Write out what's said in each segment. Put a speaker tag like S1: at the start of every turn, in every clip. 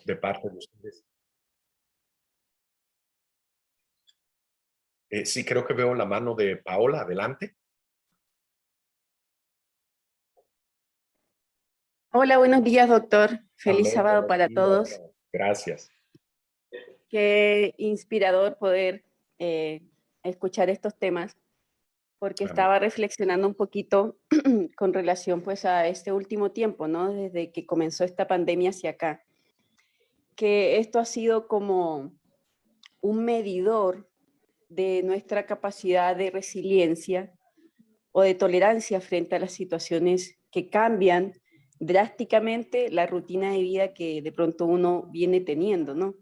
S1: de parte de ustedes. Sí, creo que veo la mano de Paola. Adelante.
S2: Hola, buenos días, doctor. Feliz
S1: Amén.
S2: sábado
S1: Buenos
S2: para
S1: días.
S2: todos.
S1: Gracias.
S2: Qué inspirador poder escuchar estos temas, porque
S1: Amén.
S2: estaba reflexionando un poquito con relación pues a este último tiempo, ¿no? Desde que comenzó esta pandemia hacia acá, que esto ha sido como un medidor de nuestra capacidad de resiliencia o de tolerancia frente a las situaciones que cambian drásticamente la rutina de vida que de pronto uno viene teniendo, ¿no?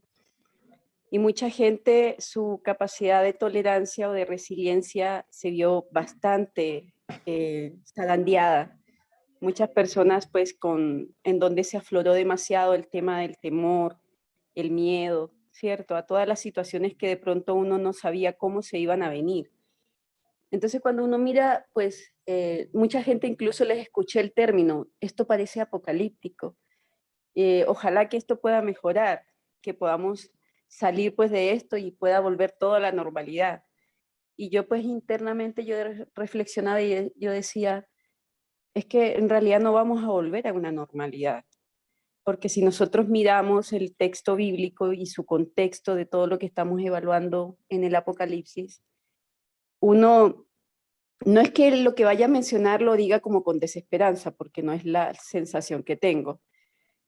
S2: Y mucha gente, su capacidad de tolerancia o de resiliencia se vio bastante zarandeada. Muchas personas, pues, en donde se afloró demasiado el tema del temor, el miedo, ¿cierto? A todas las situaciones que de pronto uno no sabía cómo se iban a venir. Entonces, cuando uno mira, pues, mucha gente incluso les escuché el término, esto parece apocalíptico. Ojalá que esto pueda mejorar, que podamos salir pues de esto y pueda volver todo a la normalidad. Y yo pues internamente yo reflexionaba y yo decía, es que en realidad no vamos a volver a una normalidad, porque si nosotros miramos el texto bíblico y su contexto de todo lo que estamos evaluando en el Apocalipsis, uno no es que lo que vaya a mencionar lo diga como con desesperanza, porque no es la sensación que tengo,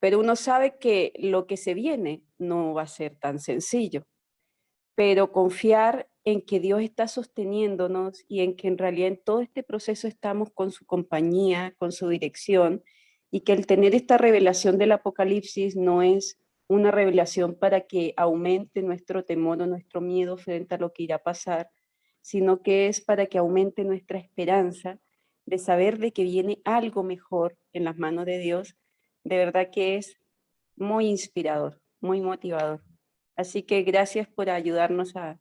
S2: pero uno sabe que lo que se viene no va a ser tan sencillo, pero confiar en que Dios está sosteniéndonos y en que en realidad en todo este proceso estamos con su compañía, con su dirección, y que el tener esta revelación del Apocalipsis no es una revelación para que aumente nuestro temor o nuestro miedo frente a lo que irá a pasar, sino que es para que aumente nuestra esperanza de saber de que viene algo mejor en las manos de Dios. De verdad que es muy inspirador, muy motivador. Así que gracias por ayudarnos a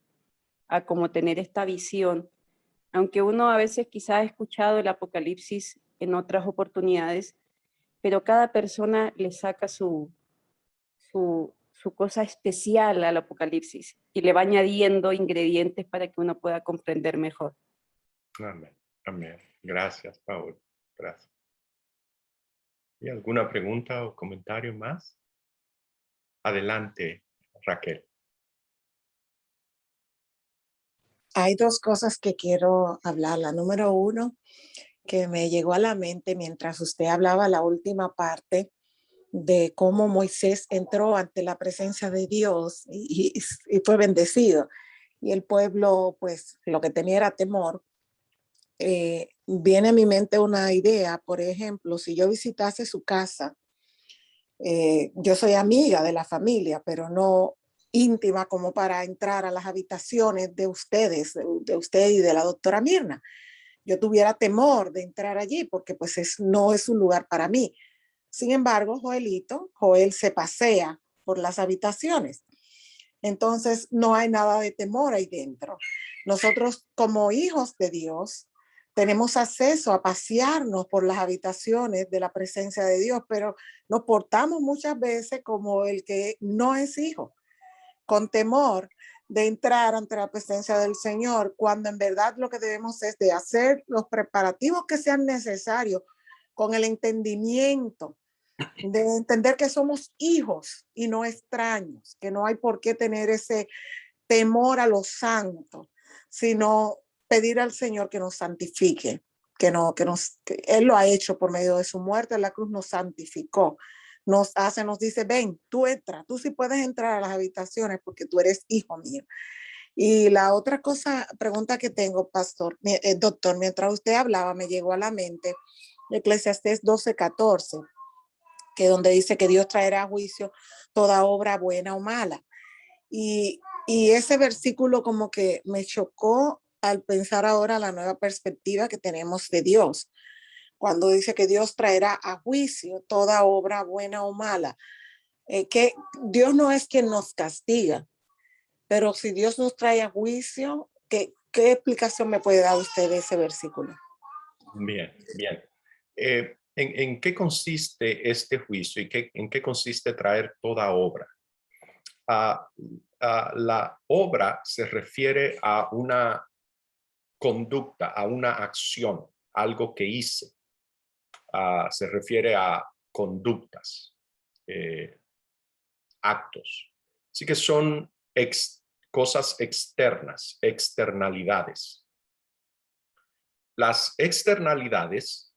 S2: como tener esta visión. Aunque uno a veces quizás ha escuchado el Apocalipsis en otras oportunidades, pero cada persona le saca su cosa especial al Apocalipsis y le va añadiendo ingredientes para que uno pueda comprender mejor.
S1: Amén. Amén. Gracias, Paola. Gracias. ¿Y alguna pregunta o comentario más? Adelante, Raquel.
S3: Hay dos cosas que quiero hablar. La número uno, que me llegó a la mente mientras usted hablaba la última parte de cómo Moisés entró ante la presencia de Dios y fue bendecido. Y el pueblo, pues, lo que tenía era temor. Viene a mi mente una idea, por ejemplo, si yo visitase su casa, yo soy amiga de la familia, pero no íntima como para entrar a las habitaciones de ustedes, de usted y de la doctora Mirna. Yo tuviera temor de entrar allí porque pues no es un lugar para mí. Sin embargo, Joel se pasea por las habitaciones. Entonces no hay nada de temor ahí dentro. Nosotros como hijos de Dios tenemos acceso a pasearnos por las habitaciones de la presencia de Dios, pero nos portamos muchas veces como el que no es hijo, con temor de entrar ante la presencia del Señor, cuando en verdad lo que debemos es de hacer los preparativos que sean necesarios con el entendimiento de entender que somos hijos y no extraños, que no hay por qué tener ese temor a los santos, sino pedir al Señor que nos santifique, que Él lo ha hecho por medio de su muerte en la cruz, nos santificó, nos dice, ven, tú entra, tú sí puedes entrar a las habitaciones porque tú eres hijo mío. Y la otra pregunta que tengo, doctor, mientras usted hablaba, me llegó a la mente Eclesiastés 12:14, que donde dice que Dios traerá a juicio toda obra buena o mala. Y ese versículo como que me chocó al pensar ahora la nueva perspectiva que tenemos de Dios, cuando dice que Dios traerá a juicio toda obra buena o mala, que Dios no es quien nos castiga, pero si Dios nos trae a juicio, ¿qué explicación me puede dar usted de ese versículo?
S1: Bien, bien. ¿En qué consiste este juicio y en qué consiste traer toda obra? La obra se refiere a una conducta, a una acción, algo que hice. Se refiere a conductas, actos. Así que son cosas externas, externalidades. Las externalidades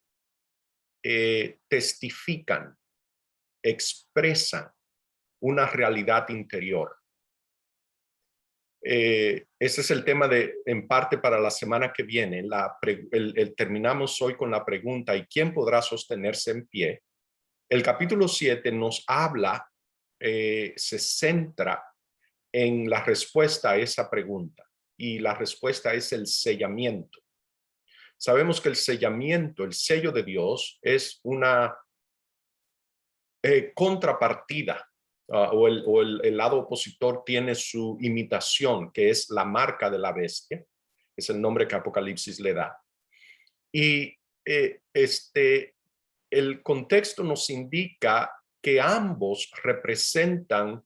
S1: testifican, expresan una realidad interior. Ese es el tema en parte para la semana que viene. Terminamos hoy con la pregunta, ¿y quién podrá sostenerse en pie? El capítulo 7 nos habla, se centra en la respuesta a esa pregunta, y la respuesta es el sellamiento. Sabemos que el sellamiento, el sello de Dios, es una contrapartida, o el lado opositor tiene su imitación, que es la marca de la bestia, es el nombre que Apocalipsis le da. Y el contexto nos indica que ambos representan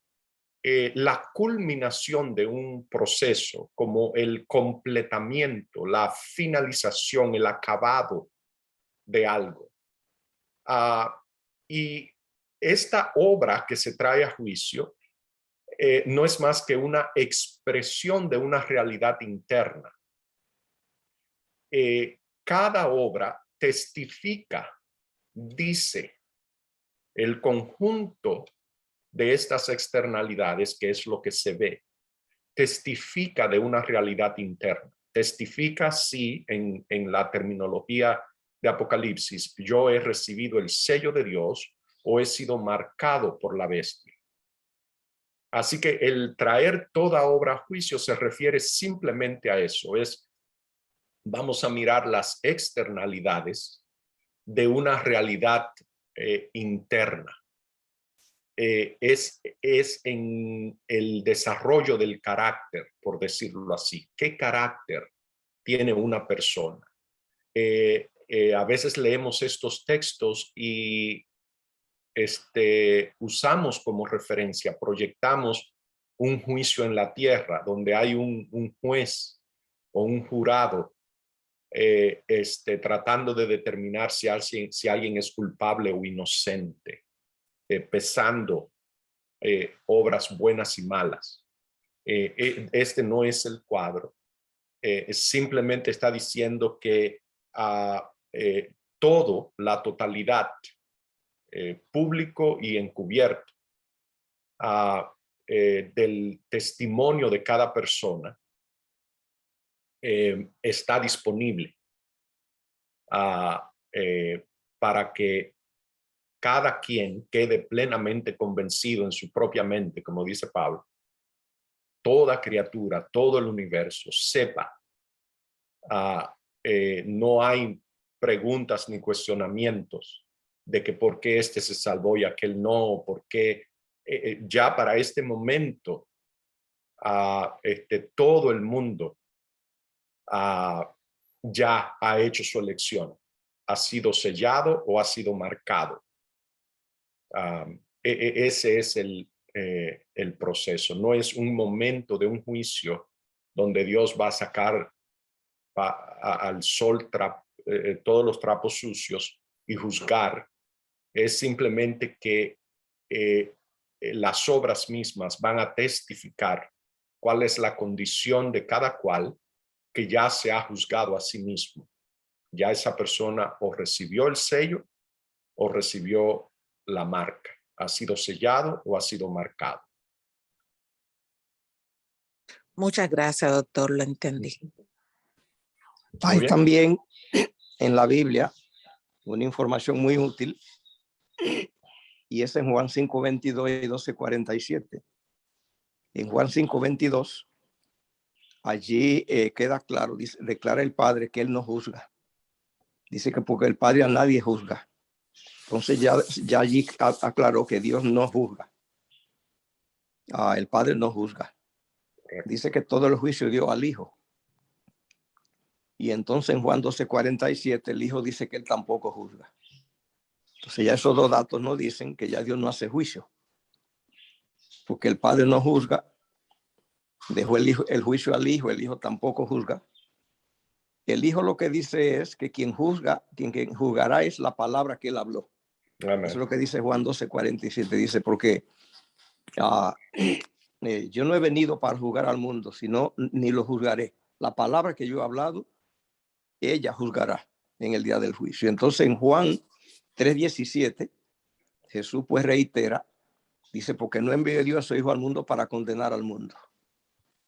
S1: la culminación de un proceso, como el completamiento, la finalización, el acabado de algo. Y esta obra que se trae a juicio no es más que una expresión de una realidad interna. Cada obra testifica, dice, el conjunto de estas externalidades, que es lo que se ve, testifica de una realidad interna. Testifica, sí, en la terminología de Apocalipsis, yo he recibido el sello de Dios o he sido marcado por la bestia. Así que el traer toda obra a juicio se refiere simplemente a eso. Vamos a mirar las externalidades de una realidad interna. Es en el desarrollo del carácter, por decirlo así. ¿Qué carácter tiene una persona? A veces leemos estos textos y usamos como referencia, proyectamos un juicio en la tierra donde hay un juez o un jurado tratando de determinar si alguien es culpable o inocente, pesando obras buenas y malas. Este no es el cuadro. Simplemente está diciendo que todo, la totalidad, público y encubierto, del testimonio de cada persona está disponible para que cada quien quede plenamente convencido en su propia mente, como dice Pablo. Toda criatura, todo el universo sepa. No hay preguntas ni cuestionamientos de que por qué este se salvó y aquel no, por qué. Ya para este momento, todo el mundo ya ha hecho su elección, ha sido sellado o ha sido marcado. Ese es el proceso. No es un momento de un juicio donde Dios va a sacar al sol todos los trapos sucios y juzgar. Es simplemente que las obras mismas van a testificar cuál es la condición de cada cual que ya se ha juzgado a sí mismo. Ya esa persona o recibió el sello o recibió la marca. Ha sido sellado o ha sido marcado.
S3: Muchas gracias, doctor, lo entendí.
S4: Hay también en la Biblia una información muy útil, y es en Juan 5:22 y 12:47. En Juan 5:22, allí queda claro, declara el Padre que Él no juzga. Dice que porque el Padre a nadie juzga. Entonces ya allí aclaró que Dios no juzga. El Padre no juzga. Dice que todo el juicio dio al Hijo. Y entonces en Juan 12:47 el Hijo dice que Él tampoco juzga. Entonces ya esos dos datos nos dicen que ya Dios no hace juicio, porque el Padre no juzga, dejó el juicio al Hijo, el Hijo tampoco juzga. El Hijo lo que dice es que quien juzgará es la palabra que él habló.
S1: Amén.
S4: Eso es lo que dice Juan 12:47. Dice, porque yo no he venido para juzgar al mundo, sino ni lo juzgaré. La palabra que yo he hablado, ella juzgará en el día del juicio. Entonces en Juan 3:17, Jesús pues reitera, dice, porque no envió Dios a su Hijo al mundo para condenar al mundo.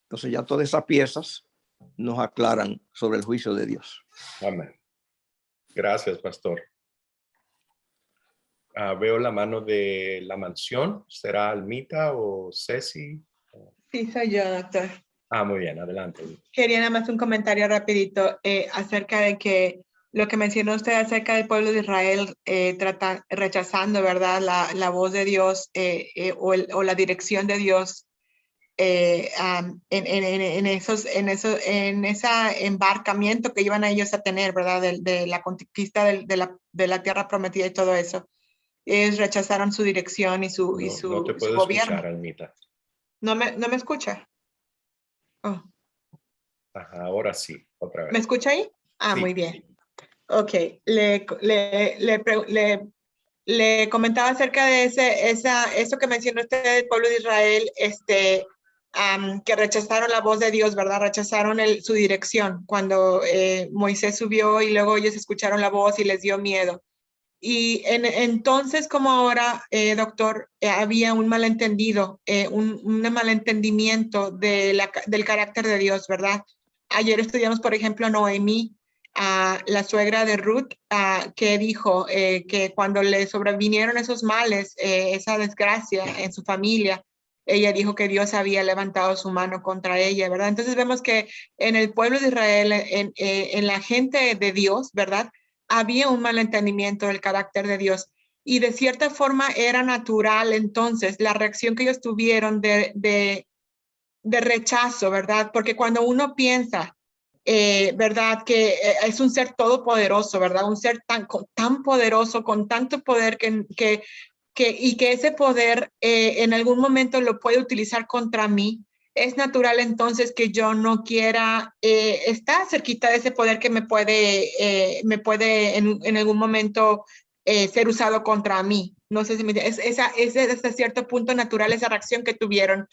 S4: Entonces ya todas esas piezas nos aclaran sobre el juicio de Dios.
S1: Amén. Gracias, pastor. Veo la mano de la mansión. ¿Será Almita o Ceci?
S5: Sí, soy yo, doctor.
S1: Muy bien, adelante.
S5: Quería nada más un comentario rapidito acerca de que lo que mencionó usted acerca del pueblo de Israel rechazando, ¿verdad? La voz de Dios o la dirección de Dios en ese embarcamiento que iban a ellos a tener, ¿verdad? De la conquista de la tierra prometida y todo eso. Ellos rechazaron su dirección y su
S1: No te puedo
S5: gobierno.
S1: escuchar, Almita.
S5: ¿No me escucha? Oh.
S1: Ajá, ahora sí, otra vez.
S5: ¿Me escucha ahí?
S1: Sí.
S5: Muy bien. Ok, le comentaba acerca de eso que mencionó usted del pueblo de Israel, que rechazaron la voz de Dios, ¿verdad? Rechazaron su dirección cuando Moisés subió y luego ellos escucharon la voz y les dio miedo. Y entonces, como ahora, doctor, había un malentendido, un malentendimiento del carácter de Dios, ¿verdad? Ayer estudiamos, por ejemplo, a Noemí, la suegra de Ruth, que dijo que cuando le sobrevinieron esos males, esa desgracia en su familia, ella dijo que Dios había levantado su mano contra ella, ¿verdad? Entonces vemos que en el pueblo de Israel, en la gente de Dios, ¿verdad? Había un malentendimiento del carácter de Dios y de cierta forma era natural entonces la reacción que ellos tuvieron de rechazo, ¿verdad? Porque cuando uno piensa, ¿verdad? Que es un ser todopoderoso, ¿verdad? Un ser tan poderoso, con tanto poder y que ese poder en algún momento lo puede utilizar contra mí. Es natural entonces que yo no quiera estar cerquita de ese poder que me puede en algún momento ser usado contra mí. No sé si es hasta cierto punto natural esa reacción que tuvieron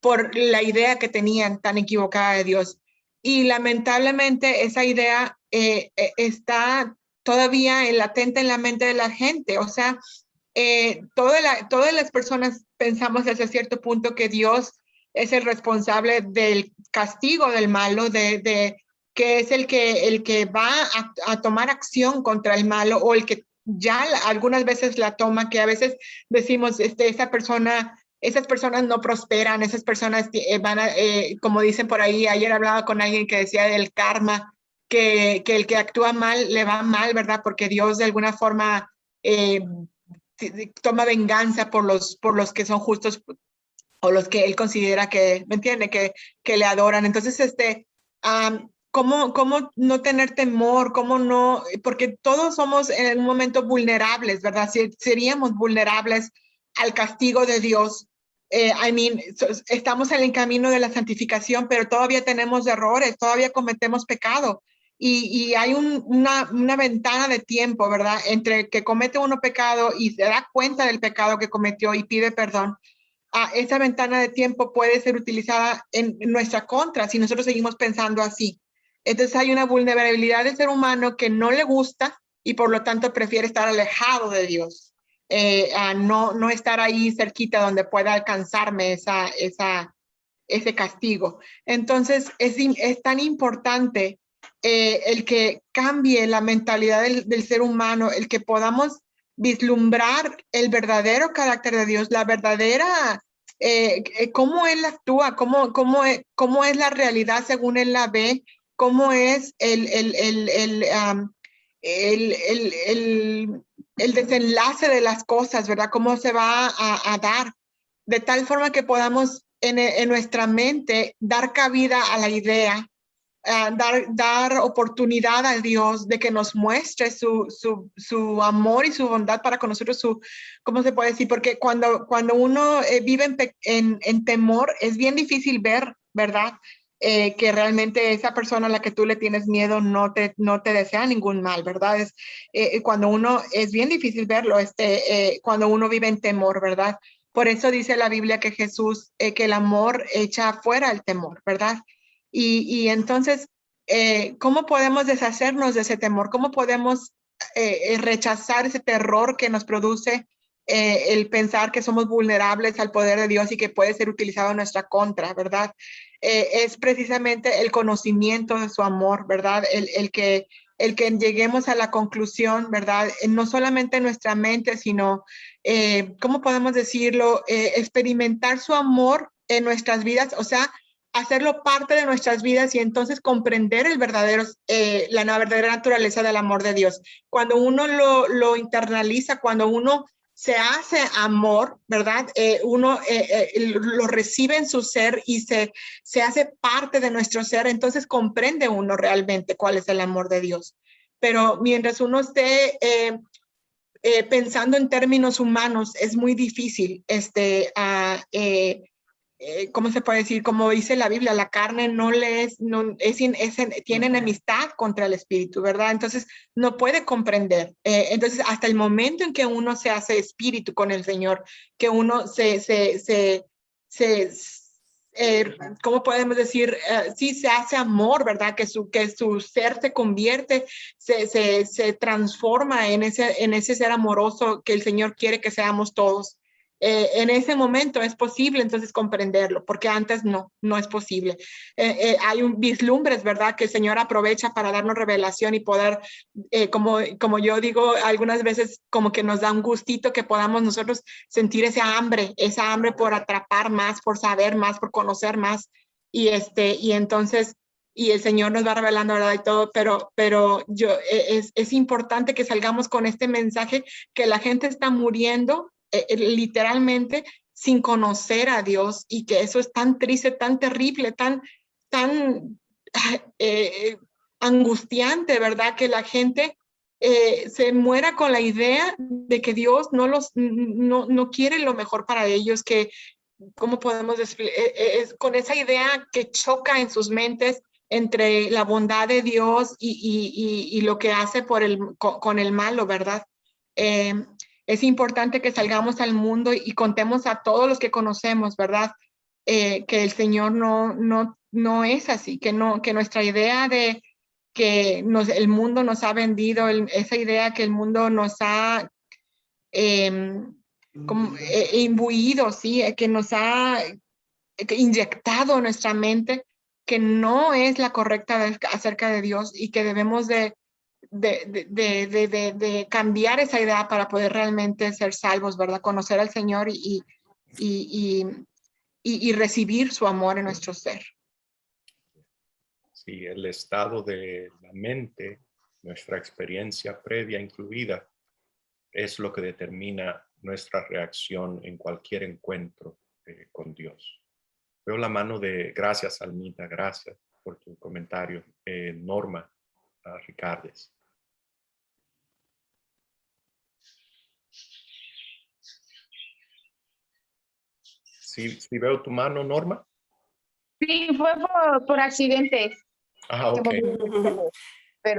S5: por la idea que tenían tan equivocada de Dios. Y lamentablemente esa idea está todavía latente en la mente de la gente. O sea, todas las personas pensamos hasta cierto punto que Dios es el responsable del castigo del malo, que es el que va a tomar acción contra el malo o el que ya algunas veces la toma, que a veces decimos, esas personas no prosperan, esas personas van a, como dicen por ahí, ayer hablaba con alguien que decía del karma, que el que actúa mal le va mal, ¿verdad? Porque Dios de alguna forma toma venganza por los que son justos o los que él considera que, ¿me entiende? Que le adoran. Entonces, ¿cómo no tener temor? ¿Cómo no? Porque todos somos en un momento vulnerables, ¿verdad? Seríamos vulnerables al castigo de Dios. Estamos en el camino de la santificación, pero todavía tenemos errores, todavía cometemos pecado. Y hay una ventana de tiempo, ¿verdad? Entre que comete uno pecado y se da cuenta del pecado que cometió y pide perdón. Esa ventana de tiempo puede ser utilizada en nuestra contra si nosotros seguimos pensando así. Entonces hay una vulnerabilidad del ser humano que no le gusta y por lo tanto prefiere estar alejado de Dios. No estar ahí cerquita donde pueda alcanzarme ese castigo. Entonces es tan importante el que cambie la mentalidad del ser humano, el que podamos vislumbrar el verdadero carácter de Dios, la verdadera, cómo Él actúa, cómo es la realidad según Él la ve, cómo es el desenlace de las cosas, ¿verdad? Cómo se va a dar, de tal forma que podamos en nuestra mente dar cabida a la idea dar oportunidad a Dios de que nos muestre su amor y su bondad para con nosotros, ¿cómo se puede decir? Porque cuando uno vive en temor, es bien difícil ver, ¿verdad? Que realmente esa persona a la que tú le tienes miedo no te desea ningún mal, ¿verdad? Cuando uno, es bien difícil verlo, cuando uno vive en temor, ¿verdad? Por eso dice la Biblia que Jesús, que el amor echa fuera el temor, ¿verdad? Y entonces, ¿cómo podemos deshacernos de ese temor? ¿Cómo podemos rechazar ese terror que nos produce el pensar que somos vulnerables al poder de Dios y que puede ser utilizado en nuestra contra, ¿verdad? Es precisamente el conocimiento de su amor, ¿verdad? El que lleguemos a la conclusión, ¿verdad? No solamente en nuestra mente, sino, ¿cómo podemos decirlo? Experimentar su amor en nuestras vidas, o sea, hacerlo parte de nuestras vidas y entonces comprender la verdadera naturaleza del amor de Dios. Cuando uno lo internaliza, cuando uno se hace amor, ¿verdad? Uno lo recibe en su ser y se hace parte de nuestro ser, entonces comprende uno realmente cuál es el amor de Dios. Pero mientras uno esté pensando en términos humanos, es muy difícil ¿cómo se puede decir? Como dice la Biblia, la carne tiene enemistad contra el espíritu, ¿verdad? Entonces, no puede comprender. Entonces, hasta el momento en que uno se hace espíritu con el Señor, que uno ¿cómo podemos decir? Sí, se hace amor, ¿verdad? Que su ser se convierte, se transforma en ese ser amoroso que el Señor quiere que seamos todos. En ese momento es posible entonces comprenderlo, porque antes no es posible. Hay un vislumbres, ¿verdad? Que el Señor aprovecha para darnos revelación y poder, como yo digo, algunas veces como que nos da un gustito que podamos nosotros sentir esa hambre por atrapar más, por saber más, por conocer más. Y entonces, y el Señor nos va revelando, ¿verdad? Y todo, pero es importante que salgamos con este mensaje que la gente está muriendo literalmente sin conocer a Dios y que eso es tan triste, tan terrible, tan angustiante, ¿verdad? Que la gente se muera con la idea de que Dios no quiere lo mejor para ellos, que, ¿cómo podemos decir? Con esa idea que choca en sus mentes entre la bondad de Dios y lo que hace con el malo, ¿verdad? Es importante que salgamos al mundo y contemos a todos los que conocemos, ¿verdad? Que el Señor no es así, que nuestra idea de que el mundo nos ha vendido, esa idea que el mundo nos ha imbuido, ¿sí? Que nos ha inyectado en nuestra mente, que no es la correcta acerca de Dios y que debemos de cambiar esa idea para poder realmente ser salvos, ¿verdad? Conocer al Señor y recibir su amor en nuestro ser.
S1: Sí, el estado de la mente, nuestra experiencia previa incluida, es lo que determina nuestra reacción en cualquier encuentro con Dios. Veo la mano gracias, Almita, gracias por tu comentario. Norma Ricardes. ¿Sí veo tu mano, Norma?
S6: Sí, fue por accidente.
S1: Ah, ok.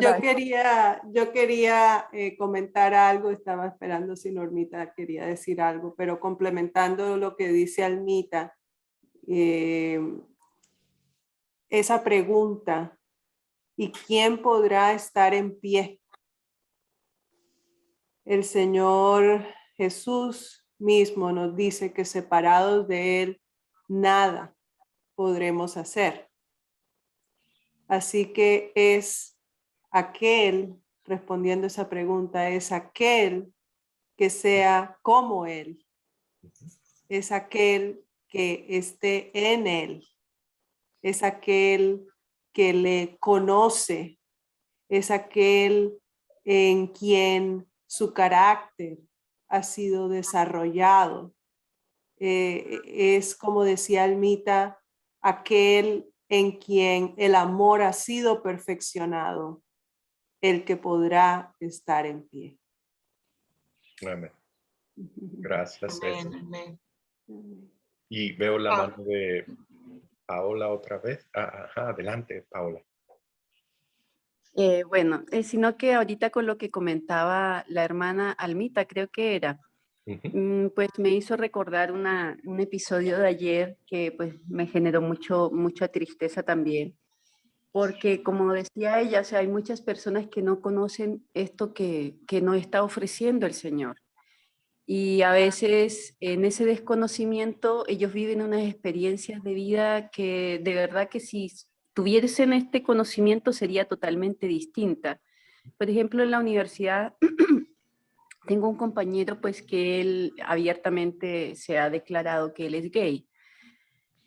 S2: Yo quería comentar algo, estaba esperando si Normita quería decir algo, pero complementando lo que dice Almita, esa pregunta, ¿y quién podrá estar en pie? El Señor Jesús mismo nos dice que separados de Él, nada podremos hacer. Así que es aquel, respondiendo esa pregunta, es aquel que sea como Él. Es aquel que esté en Él. Es aquel que le conoce. Es aquel en quien su carácter ha sido desarrollado. Es como decía Almita, aquel
S7: en quien el amor ha sido perfeccionado, el que podrá estar en pie.
S1: Amén. Gracias,
S5: Amén,
S1: César.
S5: amén.
S1: Y veo la
S5: Ah.
S1: mano de Paola otra vez. Ajá, adelante, Paola.
S2: Bueno, sino que ahorita con lo que comentaba la hermana Almita, creo que era, pues me hizo recordar un episodio de ayer que pues me generó mucha tristeza también, porque como decía ella, o sea, hay muchas personas que no conocen esto que nos está ofreciendo el Señor. Y a veces en ese desconocimiento ellos viven unas experiencias de vida que de verdad que si tuviesen este conocimiento sería totalmente distinta. Por ejemplo, en la universidad tengo un compañero pues que él abiertamente se ha declarado que él es gay.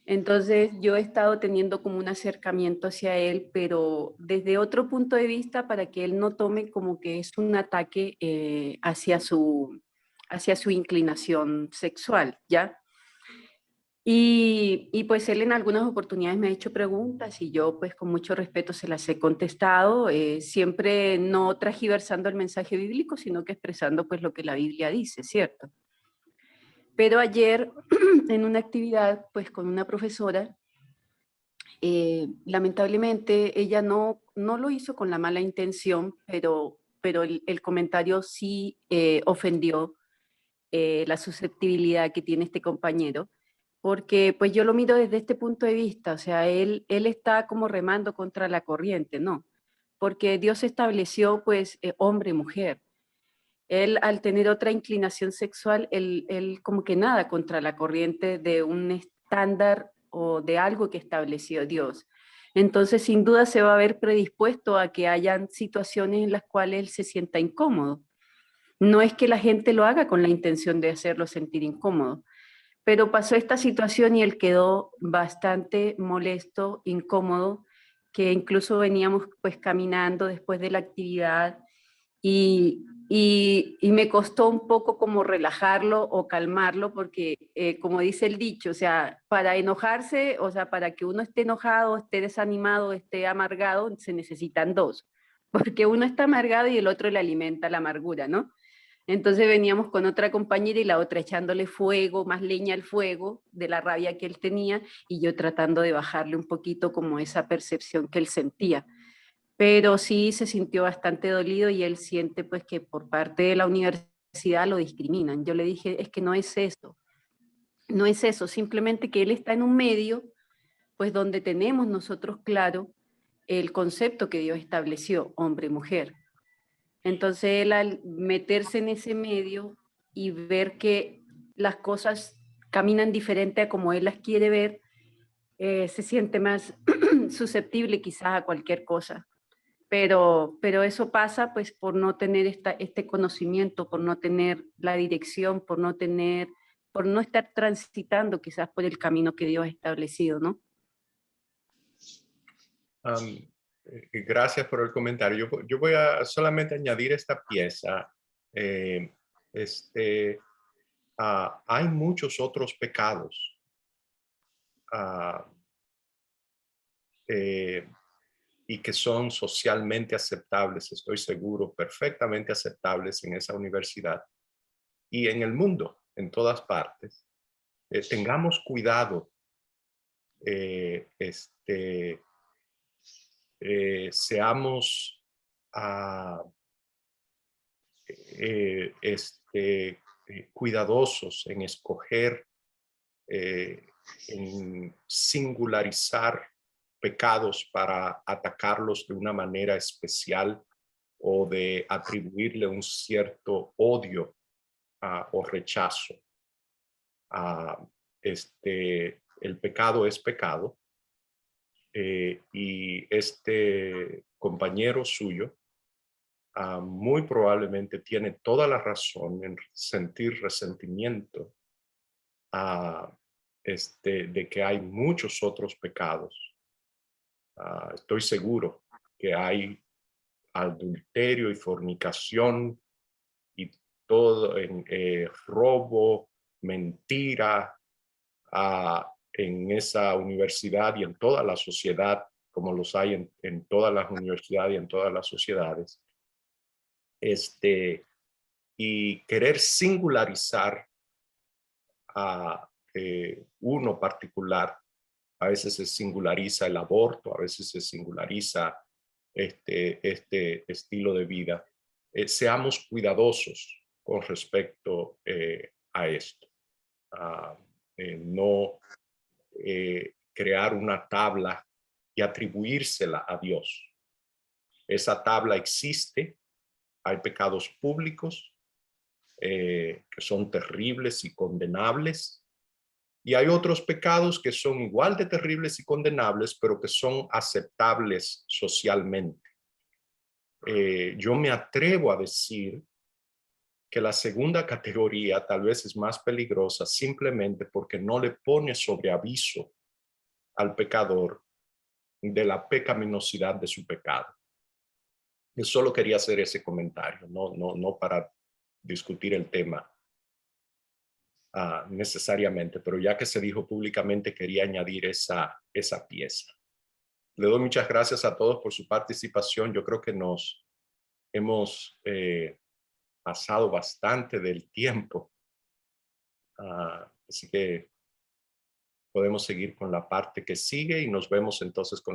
S2: Entonces yo he estado teniendo como un acercamiento hacia él, pero desde otro punto de vista para que él no tome como que es un ataque hacia su inclinación sexual, ¿ya? Y pues él en algunas oportunidades me ha hecho preguntas y yo pues con mucho respeto se las he contestado, siempre no transgiversando el mensaje bíblico, sino que expresando pues lo que la Biblia dice, ¿cierto? Pero ayer en una actividad pues con una profesora, lamentablemente ella no lo hizo con la mala intención, pero el comentario sí ofendió la susceptibilidad que tiene este compañero, porque pues yo lo miro desde este punto de vista, o sea, él está como remando contra la corriente, ¿no? Porque Dios estableció pues hombre y mujer. Él al tener otra inclinación sexual, él como que nada contra la corriente de un estándar o de algo que estableció Dios. Entonces, sin duda se va a ver predispuesto a que hayan situaciones en las cuales él se sienta incómodo. No es que la gente lo haga con la intención de hacerlo sentir incómodo, pero pasó esta situación y él quedó bastante molesto, incómodo, que incluso veníamos pues caminando después de la actividad y me costó un poco como relajarlo o calmarlo porque como dice el dicho, o sea, para enojarse, o sea, para que uno esté enojado, esté desanimado, esté amargado, se necesitan dos, porque uno está amargado y el otro le alimenta la amargura, ¿no? Entonces veníamos con otra compañera y la otra echándole fuego, más leña al fuego de la rabia que él tenía y yo tratando de bajarle un poquito como esa percepción que él sentía. Pero sí se sintió bastante dolido y él siente pues que por parte de la universidad lo discriminan. Yo le dije, es que no es eso, no es eso, simplemente que él está en un medio pues donde tenemos nosotros claro el concepto que Dios estableció, hombre-mujer. Entonces él al meterse en ese medio y ver que las cosas caminan diferente a como él las quiere ver, se siente más susceptible quizás a cualquier cosa. Pero eso pasa pues por no tener este conocimiento, por no tener la dirección, por no estar transitando quizás por el camino que Dios ha establecido, ¿no?
S1: Gracias por el comentario. Yo voy a solamente añadir esta pieza. Hay muchos otros pecados y que son socialmente aceptables, estoy seguro, perfectamente aceptables en esa universidad y en el mundo, en todas partes. Tengamos cuidado. Seamos cuidadosos en escoger, en singularizar pecados para atacarlos de una manera especial o de atribuirle un cierto odio o rechazo. El pecado es pecado. Y este compañero suyo muy probablemente tiene toda la razón en sentir resentimiento de que hay muchos otros pecados. Estoy seguro que hay adulterio y fornicación y todo, robo, mentira, en esa universidad y en toda la sociedad, como los hay en todas las universidades y en todas las sociedades, y querer singularizar a uno particular. A veces se singulariza el aborto, a veces se singulariza este estilo de vida. Seamos cuidadosos con respecto a esto. No crear una tabla y atribuírsela a Dios. Esa tabla existe. Hay pecados públicos que son terribles y condenables. Y hay otros pecados que son igual de terribles y condenables, pero que son aceptables socialmente. Yo me atrevo a decir que la segunda categoría tal vez es más peligrosa simplemente porque no le pone sobre aviso al pecador de la pecaminosidad de su pecado. Yo solo quería hacer ese comentario, no para discutir el tema necesariamente, pero ya que se dijo públicamente, quería añadir esa pieza. Le doy muchas gracias a todos por su participación. Yo creo que nos hemos pasado bastante del tiempo, así que podemos seguir con la parte que sigue y nos vemos entonces con